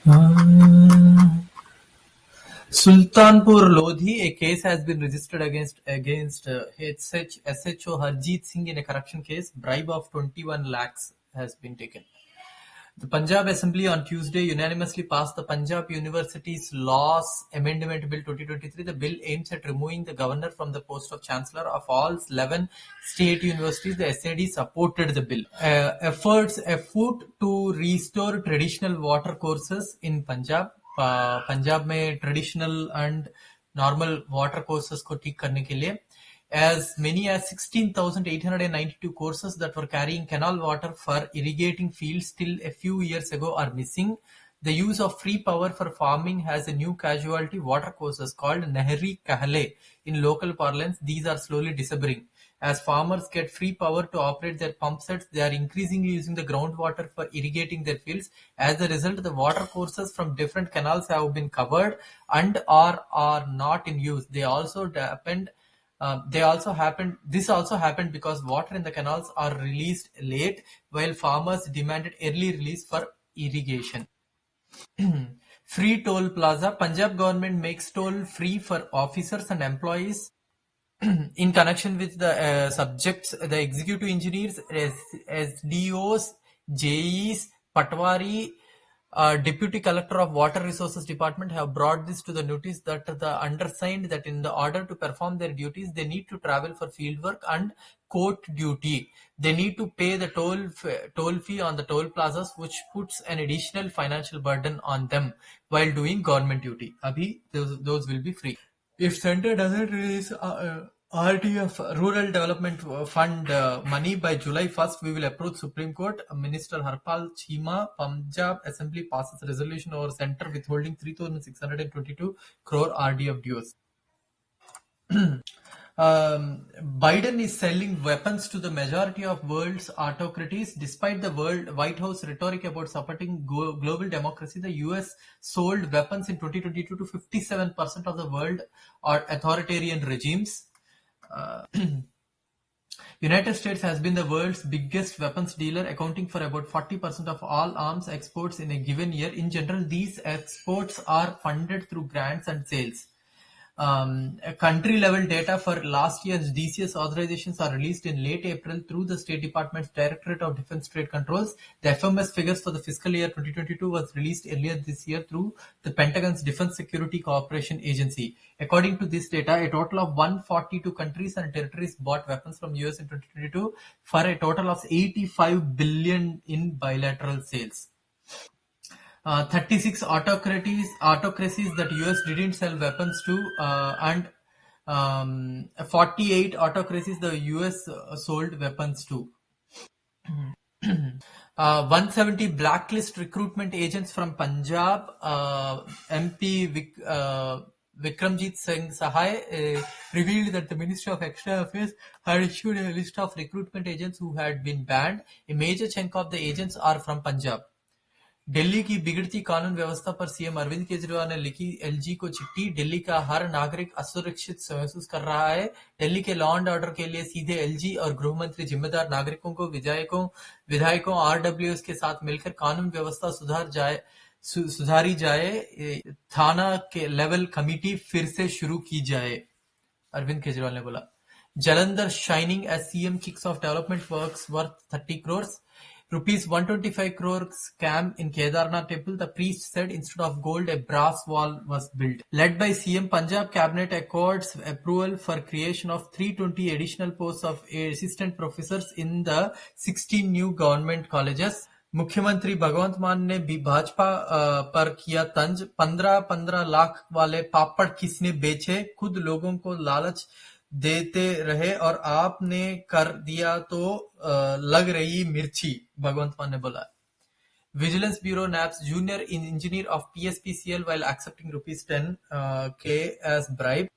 Uh, Sultanpur Lodhi, a case has been registered against SHO Harjeet Singh in a corruption case. Bribe of 21 lakhs has been taken. The Punjab Assembly on Tuesday unanimously passed the Punjab University's Laws Amendment Bill 2023. The bill aims at removing the governor from the post of Chancellor of all 11 state universities. The SAD supported the bill. Efforts afoot to restore traditional water courses in Punjab. Punjab में traditional and normal water courses को ठीक करने के लिए as many as 16,892 courses that were carrying canal water for irrigating fields till a few years ago are missing. The use of free power for farming has a new casualty. Water courses called Nehri Kahle in local parlance. These are slowly disappearing. As farmers get free power to operate their pump sets, they are increasingly using the groundwater for irrigating their fields. As a result, the water courses from different canals have been covered and are not in use. This also happened because water in the canals are released late, while farmers demanded early release for irrigation. Free toll plaza. Punjab government makes toll free for officers and employees in connection with the subjects. The executive engineers, SDOs, JEs, Patwari, Deputy Collector of Water Resources Department have brought this to the notice that the undersigned that in the order to perform their duties, they need to travel for fieldwork and court duty. They need to pay the toll fee on the toll plazas, which puts an additional financial burden on them while doing government duty. Abhi, those will be free. If Centre doesn't release RDF Rural Development Fund money by July 1st, we will approach Supreme Court. Minister Harpal Chima, Punjab Assembly passes a resolution over Centre withholding 3,622 crore RDF dues. Biden is selling weapons to the majority of world's autocracies. Despite the White House rhetoric about supporting global democracy, the US sold weapons in 2022 to 57% of the world or authoritarian regimes. United States has been the world's biggest weapons dealer, accounting for about 40% of all arms exports in a given year. In general, these exports are funded through grants and sales. Country-level data for last year's DCS authorizations are released in late April through the State Department's Directorate of Defense Trade Controls. The FMS figures for the fiscal year 2022 was released earlier this year through the Pentagon's Defense Security Cooperation Agency. According to this data, a total of 142 countries and territories bought weapons from US in 2022 for a total of $85 billion in bilateral sales. 36 autocracies that US didn't sell weapons to, and 48 autocracies the US sold weapons to. 170 blacklist recruitment agents from Punjab. MP Vikramjit Singh Sahai revealed that the Ministry of External Affairs had issued a list of recruitment agents who had been banned. A major chunk of the agents are from Punjab. Delhi की बिगड़ती कानून व्यवस्था पर CM Arvind Kejriwal ने लिखी LG को चिट्ठी। दिल्ली का हर नागरिक असुरक्षित महसूस कर रहा है। दिल्ली के लॉ एंड ऑर्डर के लिए सीधे एलजी और गृह मंत्री जिम्मेदार नागरिकों को विधायकों आरडब्ल्यूएस के साथ मिलकर कानून व्यवस्था सुधारी जाए। थाना के लेवल कमेटी फिर से शुरू की जाए, अरविंद केजरीवाल ने बोला। Jalandhar shining as CM kicks off development works worth 30 crores. Rupees 125 crore scam in Kedarnath temple. The priest said instead of gold, a brass wall was built. Led by CM, Punjab cabinet accords approval for creation of 320 additional posts of assistant professors in the 16 new government colleges. मुख्यमंत्री भगवंत मान ने भी भाजपा पर किया तंज। 15-15 लाख वाले पापड़ किसने बेचे? खुद लोगों को लालच देते रहे और आपने कर दिया तो लग रही मिर्ची, भगवंत मान ने बोला। Vigilance Bureau naps junior engineer of PSPCL while accepting rupees 10k as bribe.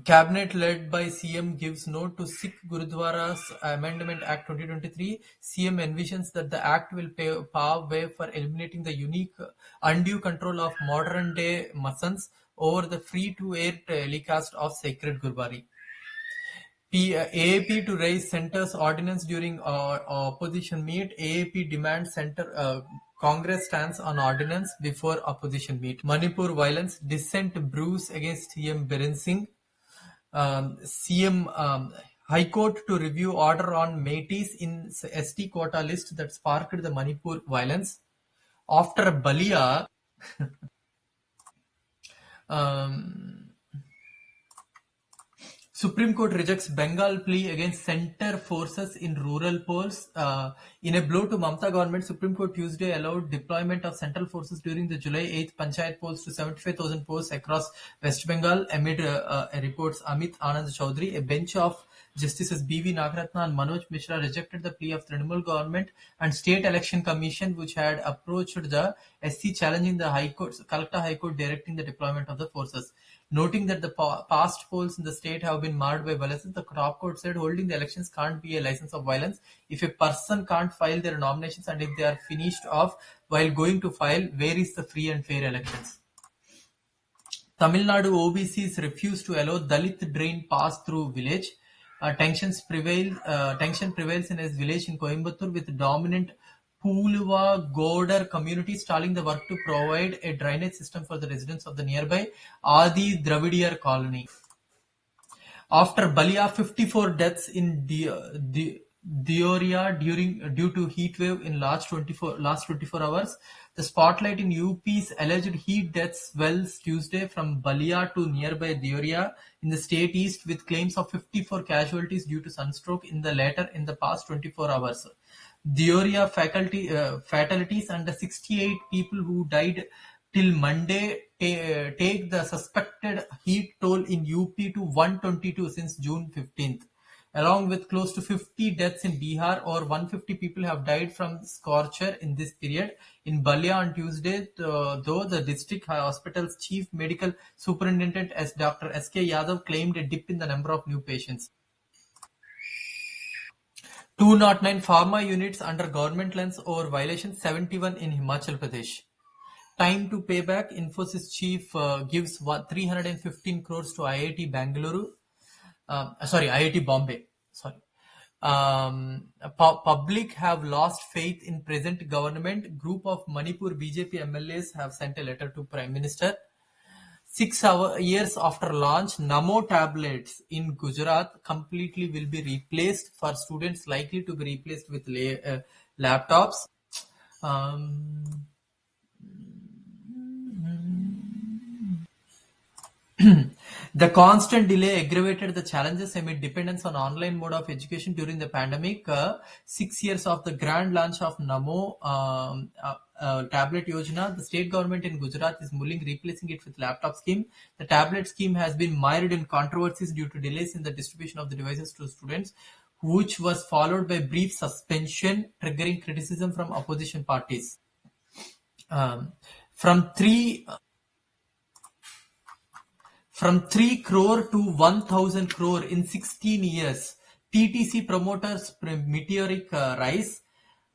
Cabinet led by CM gives note to Sikh Gurudwaras Amendment Act 2023. CM envisions that the act will pave way for eliminating the unique undue control of modern-day Masands over the free-to-air telecast of sacred Gurbani. AAP to raise centre's ordinance during opposition meet. AAP demands centre Congress stands on ordinance before opposition meet. Manipur violence, dissent brews against CM Biren Singh. CM High Court to review order on Métis in ST quota list that sparked the Manipur violence. After Balia, um, Supreme Court rejects Bengal plea against center forces in rural polls. In a blow to Mamata government, Supreme Court Tuesday allowed deployment of central forces during the July 8th Panchayat polls to 75,000 posts across West Bengal amid reports Amit Anand Chaudhary. A bench of Justices B.V. Nagaratna and Manoj Mishra rejected the plea of Trinamool government and State Election Commission, which had approached the SC challenging the High Court, Calcutta High Court directing the deployment of the forces. Noting that the past polls in the state have been marred by violence, the top court said holding the elections can't be a license of violence. If a person can't file their nominations and if they are finished off while going to file, where is the free and fair elections? Tamil Nadu OBCs refuse to allow Dalit drain pass through village. Tension prevails in a village in Coimbatore with dominant Puluva Godar community stalling the work to provide a drainage system for the residents of the nearby Adi Dravidiar colony. After Balia, 54 deaths in Dioria due to heat wave in last 24 hours. The spotlight in UP's alleged heat deaths swells Tuesday from Balia to nearby Dioria in the state east with claims of 54 casualties due to sunstroke in the past 24 hours. Dioria fatalities and the 68 people who died till Monday take the suspected heat toll in UP to 122 since June 15th. Along with close to 50 deaths in Bihar, or 150 people have died from scorcher in this period. In Balia on Tuesday, though the district hospital's chief medical superintendent as Dr. S.K. Yadav claimed a dip in the number of new patients. 209 pharma units under government lens over violations, 71 in Himachal Pradesh. Time to pay back, Infosys chief gives 315 crores to IIT Bangalore. IIT Bombay. Public have lost faith in present government. Group of Manipur BJP MLAs have sent a letter to Prime Minister. 6 years after launch, Namo tablets in Gujarat completely will be replaced for students likely to be replaced with laptops. The constant delay aggravated the challenges amid dependence on online mode of education during the pandemic. 6 years of the grand launch of Namo tablet Yojana, the state government in Gujarat is mulling replacing it with laptop scheme. The tablet scheme has been mired in controversies due to delays in the distribution of the devices to students, which was followed by brief suspension, triggering criticism from opposition parties. From 3 crore to 1,000 crore in 16 years. PTC promoters meteoric rise.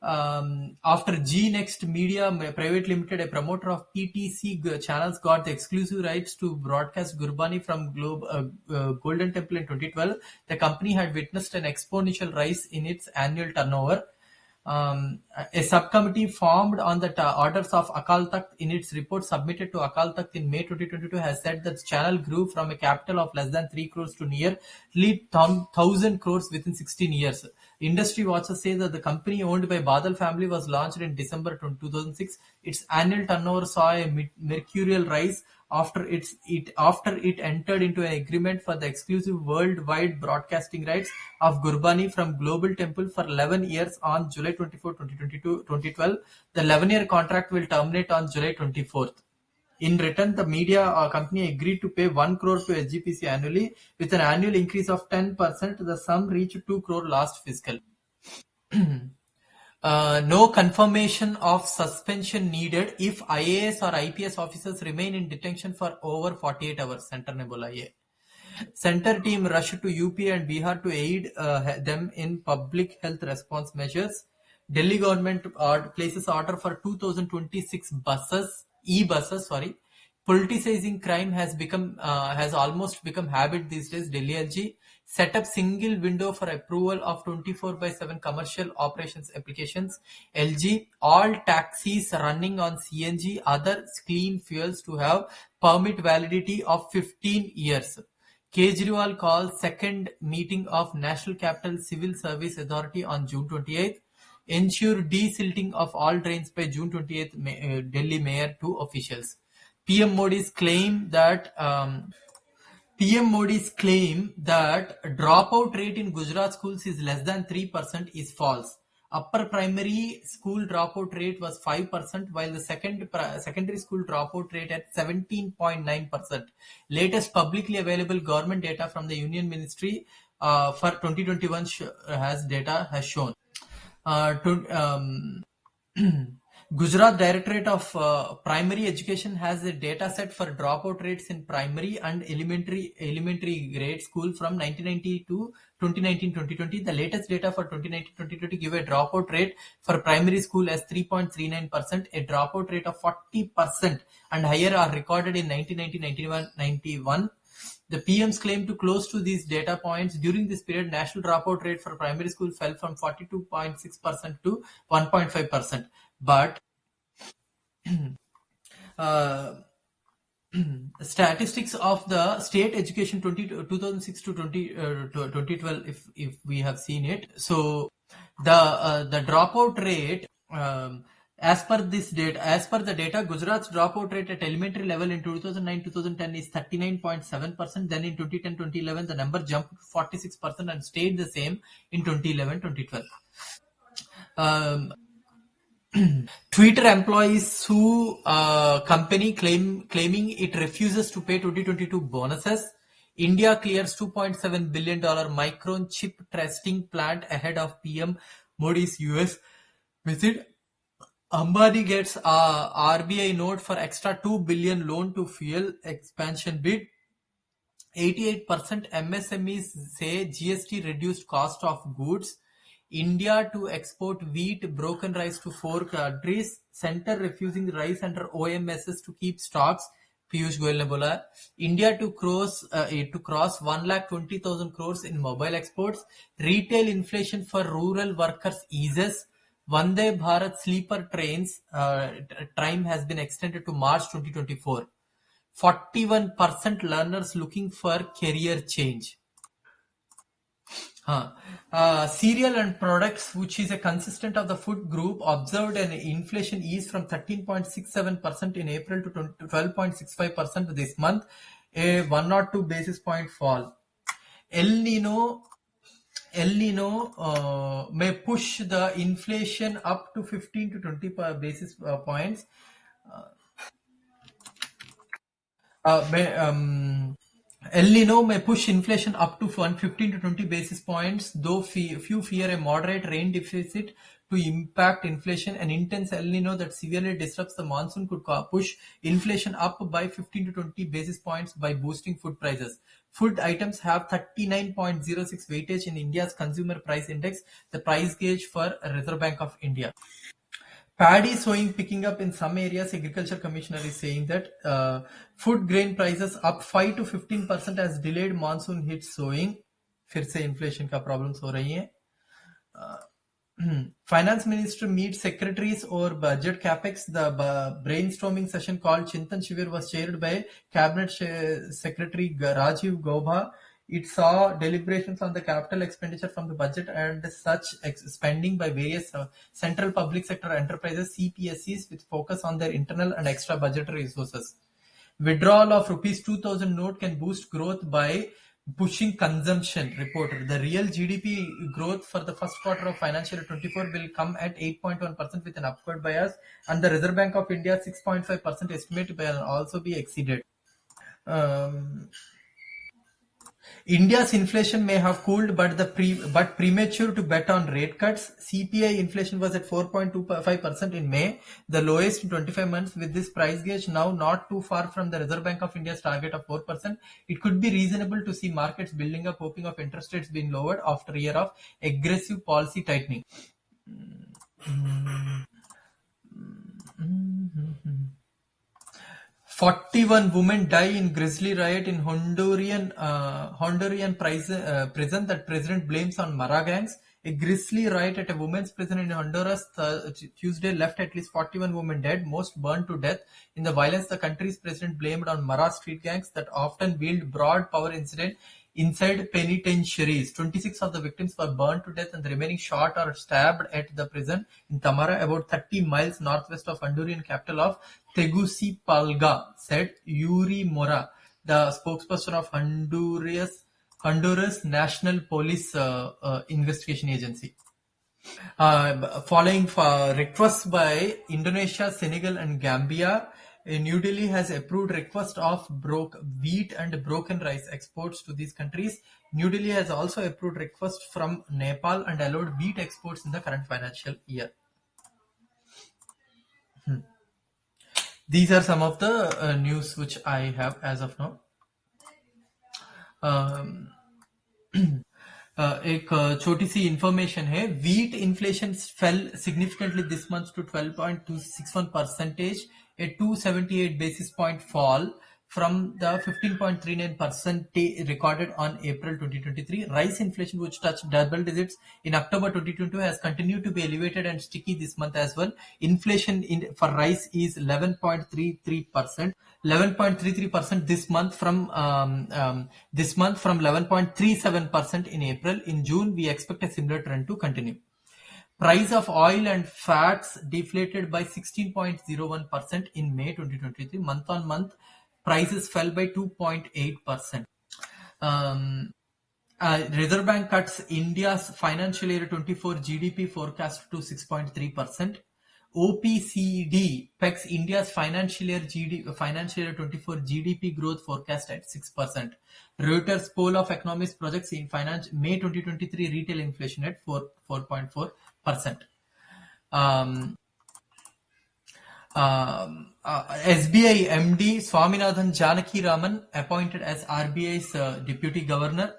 After G-Next Media Private Limited, a promoter of PTC channels, got the exclusive rights to broadcast Gurbani from Golden Temple in 2012, the company had witnessed an exponential rise in its annual turnover. A subcommittee formed on the orders of Akal Takht in its report submitted to Akal Takht in May 2022 has said that the channel grew from a capital of less than 3 crores to nearly 1,000 crores within 16 years. Industry watchers say that the company owned by Badal family was launched in December 2006. Its annual turnover saw a mercurial rise after it entered into an agreement for the exclusive worldwide broadcasting rights of Gurbani from Global Temple for 11 years on July 24, 2012. The 11-year contract will terminate on July 24th. In return, the media company agreed to pay 1 crore to SGPC annually with an annual increase of 10%. The sum reached 2 crore last fiscal. No confirmation of suspension needed if IAS or IPS officers remain in detention for over 48 hours, Center ne bola ye. Center team rushed to UP and Bihar to aid them in public health response measures. Delhi government places order for 2026 e-buses. Politicizing crime has almost become habit these days. Delhi LG set up single window for approval of 24/7 commercial operations applications. LG, all taxis running on CNG, other clean fuels to have permit validity of 15 years. Kejriwal calls second meeting of National Capital Civil Service Authority on June 28th. Ensure desilting of all trains by June 28th, Delhi Mayor to officials. PM Modi's claim that PM Modi's claim that dropout rate in Gujarat schools is less than 3% is false. Upper primary school dropout rate was 5%, while the secondary school dropout rate at 17.9%. Latest publicly available government data from the Union Ministry for 2021 has shown. To, Gujarat Directorate of Primary Education has a data set for dropout rates in primary and elementary grade school from 1990 to 2019-2020. The latest data for 2019-2020 give a dropout rate for primary school as 3.39%. A dropout rate of 40% and higher are recorded in 1990-91. The PM's claim to close to these data points. During this period, national dropout rate for primary school fell from 42.6% to 1.5%. But statistics of the state education 2006 to 2012, if we have seen it. So the dropout rate, as per the data, Gujarat's dropout rate at elementary level in 2009-2010 is 39.7%. Then in 2010-2011, the number jumped to 46% and stayed the same in 2011-2012. Twitter employees sue company claiming it refuses to pay 2022 bonuses. India clears $2.7 billion Micron chip testing plant ahead of PM Modi's US visit. Ambani gets RBI note for extra $2 billion loan to fuel expansion bid. 88% MSMEs say GST reduced cost of goods. India to export wheat, broken rice to 4 countries. Center refusing rice under OMSs to keep stocks. Piyush Goyal ne bola. India to cross 1,20,000 crores in mobile exports. Retail inflation for rural workers eases. Vande Bharat sleeper trains time has been extended to March 2024. 41% learners looking for career change. Cereal and products, which is a consistent of the food group, observed an inflation ease from 13.67% in April to 12.65% this month, a 102 basis point fall. El Nino may push the inflation up to 15 to 20 basis points. El Nino may push inflation up to 15 to 20 basis points, though few fear a moderate rain deficit to impact inflation. An intense El Nino that severely disrupts the monsoon could push inflation up by 15 to 20 basis points by boosting food prices. Food items have 39.06 weightage in India's consumer price index, the price gauge for Reserve Bank of India. Paddy sowing picking up in some areas. Agriculture Commissioner is saying that food grain prices up 5 to 15% as delayed monsoon hits sowing. फिर से inflation का problems हो रही हैं. Finance Minister meets secretaries over budget capex. The brainstorming session called Chintan Shivir was chaired by Cabinet Secretary Rajiv Gauba. It saw deliberations on the capital expenditure from the budget and such spending by various central public sector enterprises, CPSCs, with focus on their internal and extra budgetary resources. Withdrawal of rupees 2,000 note can boost growth by pushing consumption, reported. The real GDP growth for the first quarter of financial year 24 will come at 8.1% with an upward bias, and the Reserve Bank of India 6.5% estimate will also be exceeded. India's inflation may have cooled, but premature to bet on rate cuts. CPI inflation was at 4.25% in May, the lowest in 25 months. With this price gauge now not too far from the Reserve Bank of India's target of 4%, it could be reasonable to see markets building up, hoping of interest rates being lowered after a year of aggressive policy tightening. 41 women die in grisly riot in Honduran prison that president blames on Mara gangs. A grisly riot at a women's prison in Honduras Tuesday left at least 41 women dead, most burned to death. In the violence, the country's president blamed on Mara street gangs that often wield broad power inside penitentiaries. 26 of the victims were burned to death and the remaining shot or stabbed at the prison in Tamara, about 30 miles northwest of Honduran capital of Tegucigalpa, said Yuri Mora, the spokesperson of Honduras National Police Investigation Agency. Following requests by Indonesia, Senegal, and Gambia, New Delhi has approved request of wheat and broken rice exports to these countries. New Delhi has also approved request from Nepal and allowed wheat exports in the current financial year. These are some of the news which I have as of now. एक छोटी सी information है. Wheat inflation fell significantly this month to 12.261%, a 278 basis point fall from the 15.39% recorded on April 2023. Rice inflation, which touched double digits in October 2022, has continued to be elevated and sticky this month as well. Inflation for rice is 11.33%. 11.33% this month from 11.37% in April. In June, we expect a similar trend to continue. Price of oil and fats deflated by 16.01% in May 2023. Month on month, prices fell by 2.8%. Reserve Bank cuts India's financial year 24 GDP forecast to 6.3%. OPCD pegs India's financial year 24 GDP growth forecast at 6%. Reuters poll of economists projects in May 2023 retail inflation at 4.4%. SBI MD Swaminathan Janakiraman appointed as RBI's deputy governor.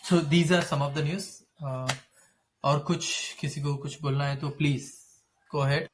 So these are some of the news. और कुछ किसी को कुछ बोलना है तो please go ahead.